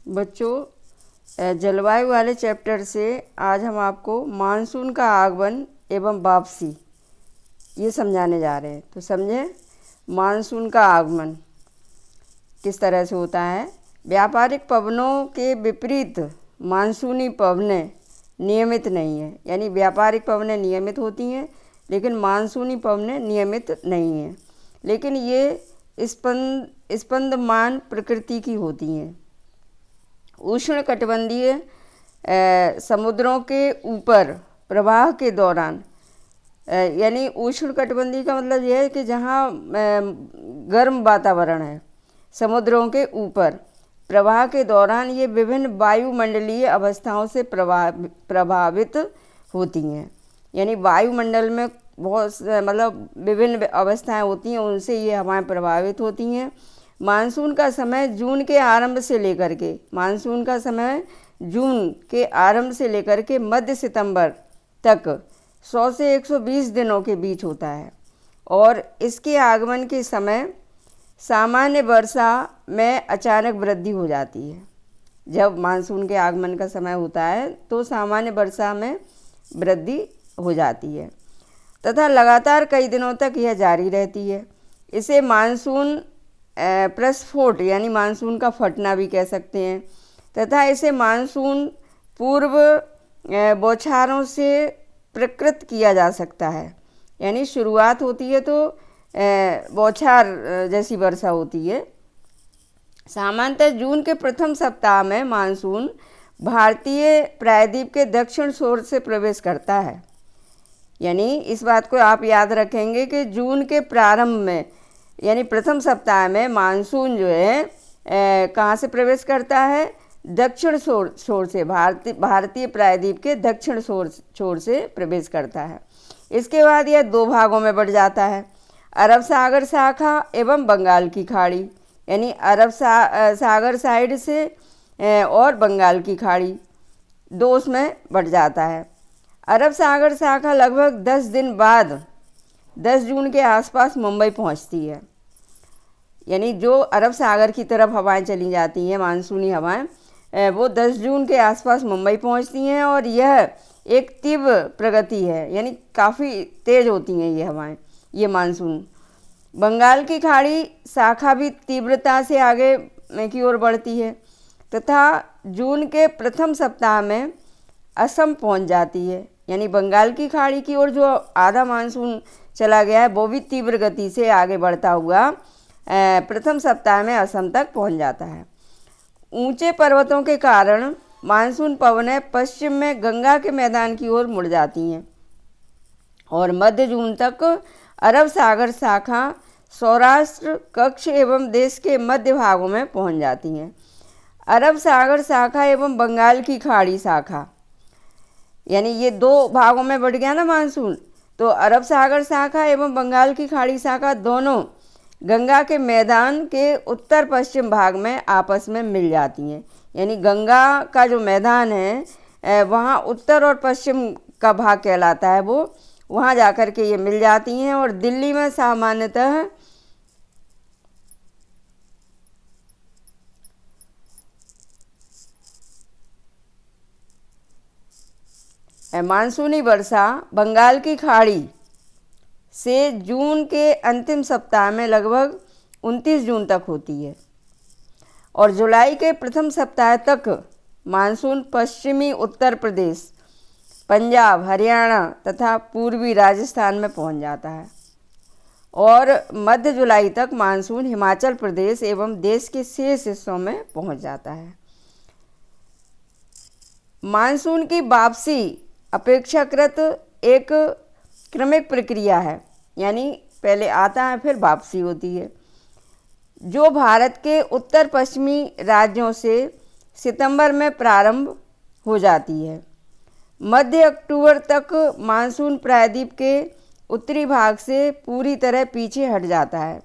बच्चों, जलवायु वाले चैप्टर से आज हम आपको मानसून का आगमन एवं वापसी ये समझाने जा रहे हैं। तो समझें, मानसून का आगमन किस तरह से होता है। व्यापारिक पवनों के विपरीत मानसूनी पवनें नियमित नहीं हैं, यानी व्यापारिक पवनें नियमित होती हैं लेकिन मानसूनी पवनें नियमित नहीं हैं, लेकिन ये स्पंदमान प्रकृति की होती हैं। उष्णकटिबंधीय समुद्रों के ऊपर प्रवाह के दौरान, यानी उष्णकटिबंधीय का मतलब यह है कि जहाँ गर्म वातावरण है, समुद्रों के ऊपर प्रवाह के दौरान ये विभिन्न वायुमंडलीय अवस्थाओं से प्रभावित होती हैं। यानी वायुमंडल में बहुत विभिन्न अवस्थाएं होती हैं, उनसे ये हवाएं प्रभावित होती हैं। मानसून का समय जून के आरंभ से लेकर के मध्य सितंबर तक 100 से 120 दिनों के बीच होता है और इसके आगमन के समय सामान्य वर्षा में अचानक वृद्धि हो जाती है। जब मानसून के आगमन का समय होता है तो सामान्य वर्षा में वृद्धि हो जाती है तथा लगातार कई दिनों तक यह जारी रहती है। इसे मानसून प्रस्फोट यानी मानसून का फटना भी कह सकते हैं तथा इसे मानसून पूर्व बौछारों से प्रकृत किया जा सकता है। यानी शुरुआत होती है तो बौछार जैसी वर्षा होती है। सामान्यतः जून के प्रथम सप्ताह में मानसून भारतीय प्रायद्वीप के दक्षिण छोर से प्रवेश करता है। यानी इस बात को आप याद रखेंगे कि जून के प्रारंभ में यानी प्रथम सप्ताह में मानसून जो है कहाँ से प्रवेश करता है, दक्षिण छोर से, भारतीय प्रायद्वीप के दक्षिण छोर से प्रवेश करता है। इसके बाद यह दो भागों में बढ़ जाता है, अरब सागर शाखा एवं बंगाल की खाड़ी। यानी अरब सागर साइड से और बंगाल की खाड़ी दो उसमें बढ़ जाता है। अरब सागर शाखा लगभग 10 दिन बाद 10 जून के आसपास मुंबई पहुंचती है। यानी जो अरब सागर की तरफ हवाएं चली जाती हैं, मानसूनी हवाएं, वो 10 जून के आसपास मुंबई पहुंचती हैं और यह एक तीव्र प्रगति है, यानी काफ़ी तेज़ होती हैं ये हवाएं, ये मानसून। बंगाल की खाड़ी शाखा भी तीव्रता से आगे की ओर बढ़ती है तथा जून के प्रथम सप्ताह में असम पहुंच जाती है। यानी बंगाल की खाड़ी की ओर जो आधा मानसून चला गया है वो भी तीव्र गति से आगे बढ़ता हुआ प्रथम सप्ताह में असम तक पहुंच जाता है। ऊंचे पर्वतों के कारण मानसून पवनें पश्चिम में गंगा के मैदान की ओर मुड़ जाती हैं और मध्य जून तक अरब सागर शाखा सौराष्ट्र, कच्छ एवं देश के मध्य भागों में पहुंच जाती हैं। अरब सागर शाखा एवं बंगाल की खाड़ी शाखा, यानी ये दो भागों में बढ़ गया ना मानसून, तो अरब सागर शाखा एवं बंगाल की खाड़ी शाखा दोनों गंगा के मैदान के उत्तर पश्चिम भाग में आपस में मिल जाती हैं। यानी गंगा का जो मैदान है वहाँ उत्तर और पश्चिम का भाग कहलाता है, वो वहाँ जाकर के ये मिल जाती हैं और दिल्ली में सामान्यतः मानसूनी वर्षा बंगाल की खाड़ी से जून के अंतिम सप्ताह में लगभग 29 जून तक होती है और जुलाई के प्रथम सप्ताह तक मानसून पश्चिमी उत्तर प्रदेश, पंजाब, हरियाणा तथा पूर्वी राजस्थान में पहुंच जाता है और मध्य जुलाई तक मानसून हिमाचल प्रदेश एवं देश के शेष हिस्सों में पहुंच जाता है। मानसून की वापसी अपेक्षाकृत एक क्रमिक प्रक्रिया है, यानी पहले आता है फिर वापसी होती है, जो भारत के उत्तर पश्चिमी राज्यों से सितंबर में प्रारंभ हो जाती है। मध्य अक्टूबर तक मानसून प्रायद्वीप के उत्तरी भाग से पूरी तरह पीछे हट जाता है।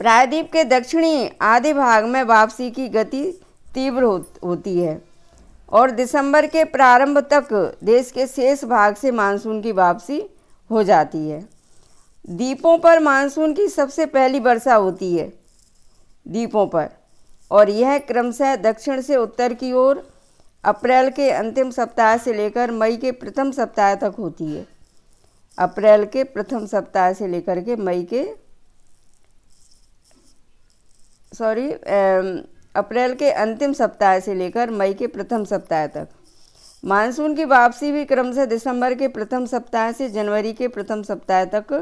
प्रायद्वीप के दक्षिणी आधे भाग में वापसी की गति तीव्र होती है और दिसंबर के प्रारंभ तक देश के शेष भाग से मानसून की वापसी हो जाती है। द्वीपों पर मानसून की सबसे पहली वर्षा होती है। द्वीपों पर और यह क्रमशः दक्षिण से उत्तर की ओर अप्रैल के अंतिम सप्ताह से लेकर मई के प्रथम सप्ताह तक होती है। अप्रैल के प्रथम सप्ताह से लेकर के अप्रैल के अंतिम सप्ताह से लेकर मई के प्रथम सप्ताह तक। मानसून की वापसी भी क्रमशः दिसंबर के प्रथम सप्ताह से जनवरी के प्रथम सप्ताह तक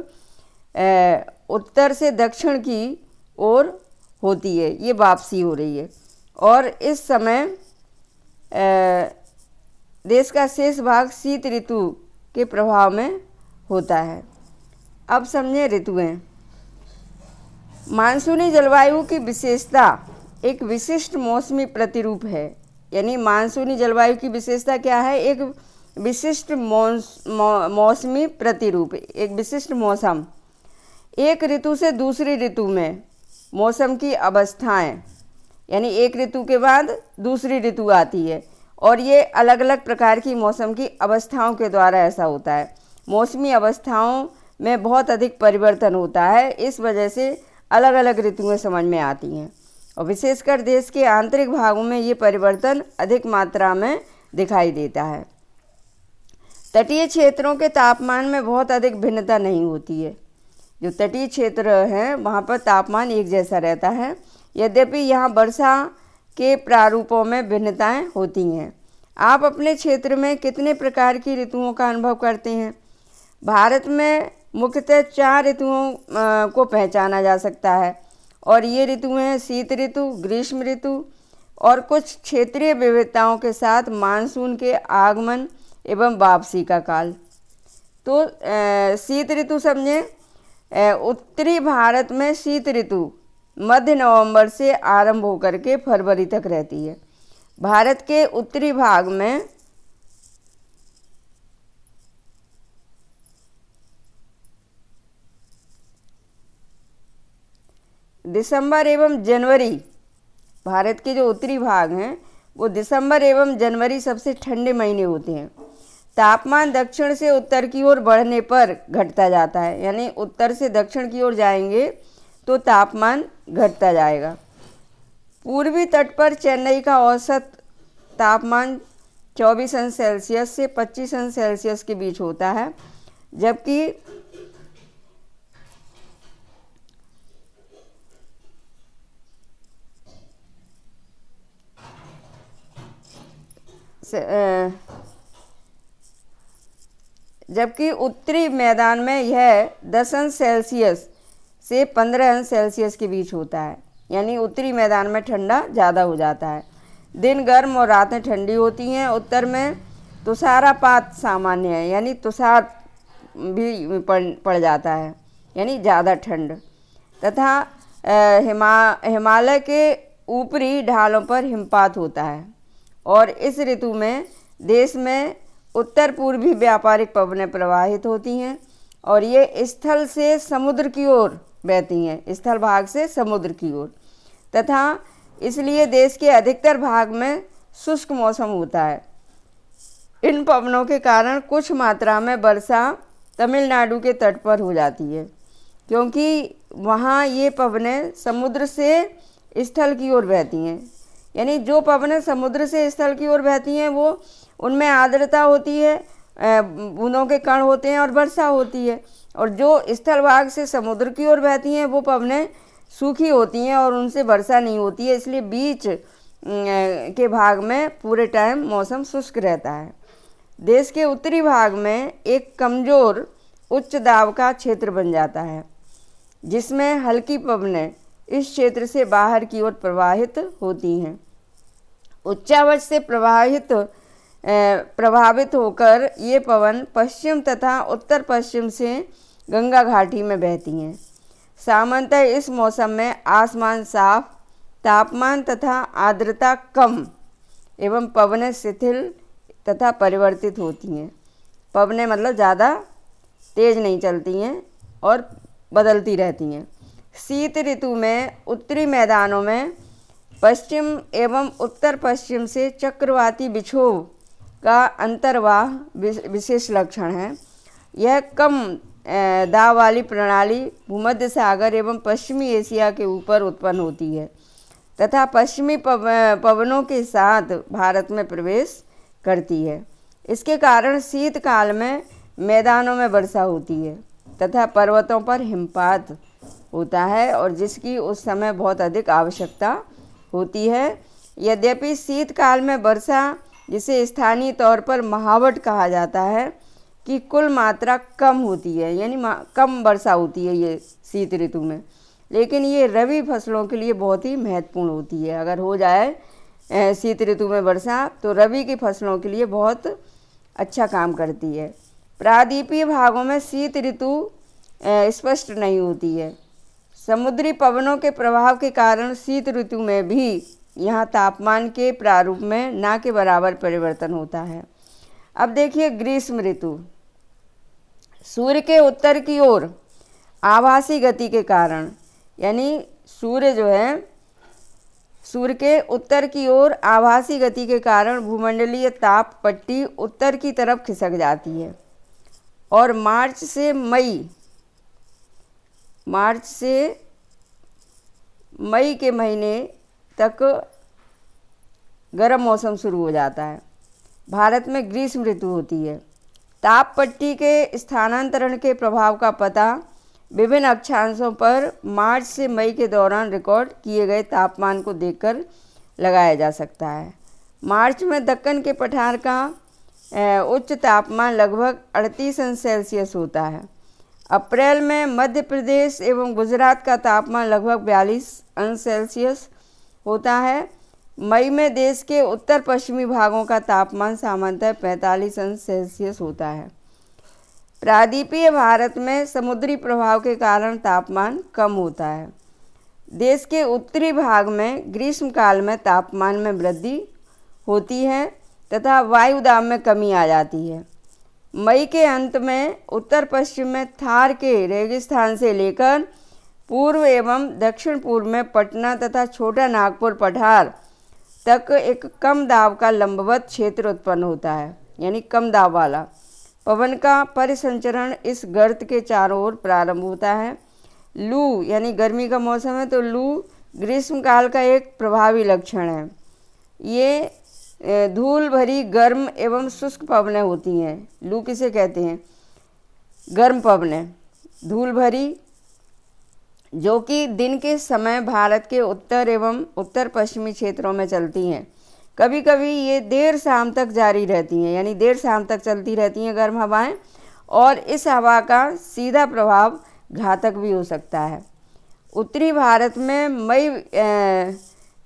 उत्तर से दक्षिण की ओर होती है। ये वापसी हो रही है और इस समय देश का शेष भाग शीत ऋतु के प्रभाव में होता है। अब समझें ऋतुएं। मानसूनी जलवायु की विशेषता एक विशिष्ट मौसमी प्रतिरूप है। यानी मानसूनी जलवायु की विशेषता क्या है? एक विशिष्ट मौसमी प्रतिरूप, एक विशिष्ट मौसम। एक ऋतु से दूसरी ऋतु में मौसम की अवस्थाएं, यानी एक ऋतु के बाद दूसरी ऋतु आती है और ये अलग अलग प्रकार की मौसम की अवस्थाओं के द्वारा ऐसा होता है। मौसमी अवस्थाओं में बहुत अधिक परिवर्तन होता है, इस वजह से अलग अलग ऋतुएं समझ में आती हैं और विशेषकर देश के आंतरिक भागों में ये परिवर्तन अधिक मात्रा में दिखाई देता है। तटीय क्षेत्रों के तापमान में बहुत अधिक भिन्नता नहीं होती है। जो तटीय क्षेत्र हैं वहाँ पर तापमान एक जैसा रहता है, यद्यपि यहाँ वर्षा के प्रारूपों में भिन्नताएं होती हैं। आप अपने क्षेत्र में कितने प्रकार की ऋतुओं का अनुभव करते हैं? भारत में मुख्यतः 4 ऋतुओं को पहचाना जा सकता है और ये ऋतुएं हैं शीत ऋतु, ग्रीष्म ऋतु और कुछ क्षेत्रीय विविधताओं के साथ मानसून के आगमन एवं वापसी का काल। तो शीत ऋतु समझें। उत्तरी भारत में शीत ऋतु मध्य नवंबर से आरंभ होकर के फरवरी तक रहती है। भारत के उत्तरी भाग में दिसंबर एवं जनवरी, भारत के जो उत्तरी भाग हैं वो दिसंबर एवं जनवरी सबसे ठंडे महीने होते हैं। तापमान दक्षिण से उत्तर की ओर बढ़ने पर घटता जाता है, यानी उत्तर से दक्षिण की ओर जाएंगे तो तापमान घटता जाएगा। पूर्वी तट पर चेन्नई का औसत तापमान 24 अंश सेल्सियस से 25 अंश सेल्सियस के बीच होता है, जबकि उत्तरी मैदान में यह 10 अंश सेल्सियस से 15 अंश सेल्सियस के बीच होता है। यानी उत्तरी मैदान में ठंडा ज़्यादा हो जाता है। दिन गर्म और रातें ठंडी होती हैं। उत्तर में तुषारपात सामान्य है, यानी तुषार भी पड़ जाता है, यानी ज़्यादा ठंड। तथा हिमालय के ऊपरी ढालों पर हिमपात होता है और इस ऋतु में देश में उत्तर पूर्वी व्यापारिक पवनें प्रवाहित होती हैं और ये स्थल से समुद्र की ओर बहती हैं, स्थल भाग से समुद्र की ओर, तथा इसलिए देश के अधिकतर भाग में शुष्क मौसम होता है। इन पवनों के कारण कुछ मात्रा में वर्षा तमिलनाडु के तट पर हो जाती है, क्योंकि वहाँ ये पवनें समुद्र से स्थल की ओर बहती हैं। यानी जो पवनें समुद्र से स्थल की ओर बहती हैं वो उनमें आर्द्रता होती है, बूंदों के कण होते हैं और वर्षा होती है, और जो स्थल भाग से समुद्र की ओर बहती हैं वो पवनें सूखी होती हैं और उनसे वर्षा नहीं होती है। इसलिए बीच के भाग में पूरे टाइम मौसम शुष्क रहता है। देश के उत्तरी भाग में एक कमज़ोर उच्च दाब का क्षेत्र बन जाता है, जिसमें हल्की पवनें इस क्षेत्र से बाहर की ओर प्रवाहित होती हैं। उच्चावच से प्रभावित होकर ये पवन पश्चिम तथा उत्तर पश्चिम से गंगा घाटी में बहती हैं। सामान्यतः इस मौसम में आसमान साफ, तापमान तथा आर्द्रता कम एवं पवनें शिथिल तथा परिवर्तित होती हैं। पवनें मतलब ज़्यादा तेज़ नहीं चलती हैं और बदलती रहती हैं। शीत ऋतु में उत्तरी मैदानों में पश्चिम एवं उत्तर पश्चिम से चक्रवाती विक्षोभ का अंतर्वाह विशेष लक्षण है। यह कम दाब वाली प्रणाली भूमध्य सागर एवं पश्चिमी एशिया के ऊपर उत्पन्न होती है। तथा पश्चिमी पवनों के साथ भारत में प्रवेश करती है। इसके कारण शीतकाल में मैदानों में वर्षा होती है तथा पर्वतों पर हिमपात होता है और जिसकी उस समय बहुत अधिक आवश्यकता होती है। यद्यपि शीतकाल में वर्षा, जिसे स्थानीय तौर पर महावट कहा जाता है, की कुल मात्रा कम होती है, यानी कम वर्षा होती है ये शीत ऋतु में, लेकिन ये रबी फसलों के लिए बहुत ही महत्वपूर्ण होती है। अगर हो जाए शीत ऋतु में वर्षा तो रबी की फसलों के लिए बहुत अच्छा काम करती है। प्रायद्वीपीय भागों में शीत ऋतु स्पष्ट नहीं होती है। समुद्री पवनों के प्रभाव के कारण शीत ऋतु में भी यहाँ तापमान के प्रारूप में ना के बराबर परिवर्तन होता है। अब देखिए ग्रीष्म ऋतु। सूर्य के उत्तर की ओर आभासी गति के कारण, यानी सूर्य जो है सूर्य के उत्तर की ओर आभासी गति के कारण भूमंडलीय ताप पट्टी उत्तर की तरफ खिसक जाती है और मार्च से मई के महीने तक गर्म मौसम शुरू हो जाता है। भारत में ग्रीष्म ऋतु होती है। ताप पट्टी के स्थानांतरण के प्रभाव का पता विभिन्न अक्षांशों पर मार्च से मई के दौरान रिकॉर्ड किए गए तापमान को देखकर लगाया जा सकता है। मार्च में दक्कन के पठार का उच्च तापमान लगभग 38 अंश सेल्सियस होता है। अप्रैल में मध्य प्रदेश एवं गुजरात का तापमान लगभग 42 अंश सेल्सियस होता है। मई में देश के उत्तर पश्चिमी भागों का तापमान सामान्यतः 45 अंश सेल्सियस होता है। प्रायद्वीपीय भारत में समुद्री प्रभाव के कारण तापमान कम होता है। देश के उत्तरी भाग में ग्रीष्म काल में तापमान में वृद्धि होती है तथा वायु दाब में कमी आ जाती है। मई के अंत में उत्तर पश्चिम में थार के रेगिस्तान से लेकर पूर्व एवं दक्षिण पूर्व में पटना तथा छोटा नागपुर पठार तक एक कम दाब का लंबवत क्षेत्र उत्पन्न होता है, यानी कम दाब वाला। पवन का परिसंचरण इस गर्त के चारों ओर प्रारंभ होता है। लू, यानी गर्मी का मौसम है तो लू ग्रीष्म काल का एक प्रभावी लक्षण है। ये धूल भरी गर्म एवं शुष्क पवनें होती हैं। लू किसे कहते हैं? गर्म पवनें, धूल भरी, जो कि दिन के समय भारत के उत्तर एवं उत्तर पश्चिमी क्षेत्रों में चलती हैं। कभी कभी ये देर शाम तक जारी रहती हैं, यानी देर शाम तक चलती रहती हैं गर्म हवाएं, और इस हवा का सीधा प्रभाव घातक भी हो सकता है। उत्तरी भारत में मई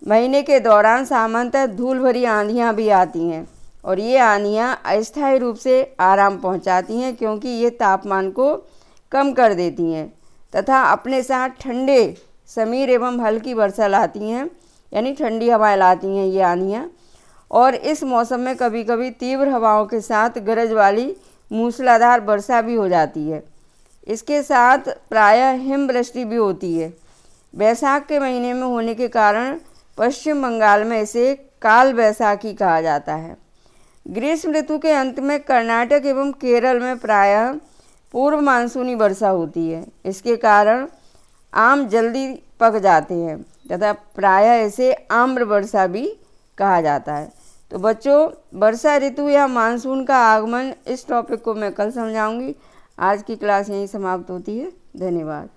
महीने के दौरान सामान्यतः धूल भरी आंधियाँ भी आती हैं और ये आंधियाँ अस्थायी रूप से आराम पहुँचाती हैं क्योंकि ये तापमान को कम कर देती हैं तथा अपने साथ ठंडे समीर एवं हल्की वर्षा लाती हैं, यानी ठंडी हवाएं लाती हैं ये आंधियाँ। और इस मौसम में कभी कभी तीव्र हवाओं के साथ गरज वाली मूसलाधार वर्षा भी हो जाती है। इसके साथ प्रायः हिमवृष्टि भी होती है। बैसाख के महीने में होने के कारण पश्चिम बंगाल में इसे काल बैसाखी कहा जाता है। ग्रीष्म ऋतु के अंत में कर्नाटक एवं केरल में प्रायः पूर्व मानसूनी वर्षा होती है। इसके कारण आम जल्दी पक जाते हैं तथा प्रायः इसे आम्र वर्षा भी कहा जाता है। तो बच्चों, वर्षा ऋतु या मानसून का आगमन, इस टॉपिक को मैं कल समझाऊंगी। आज की क्लास यहीं समाप्त होती है। धन्यवाद।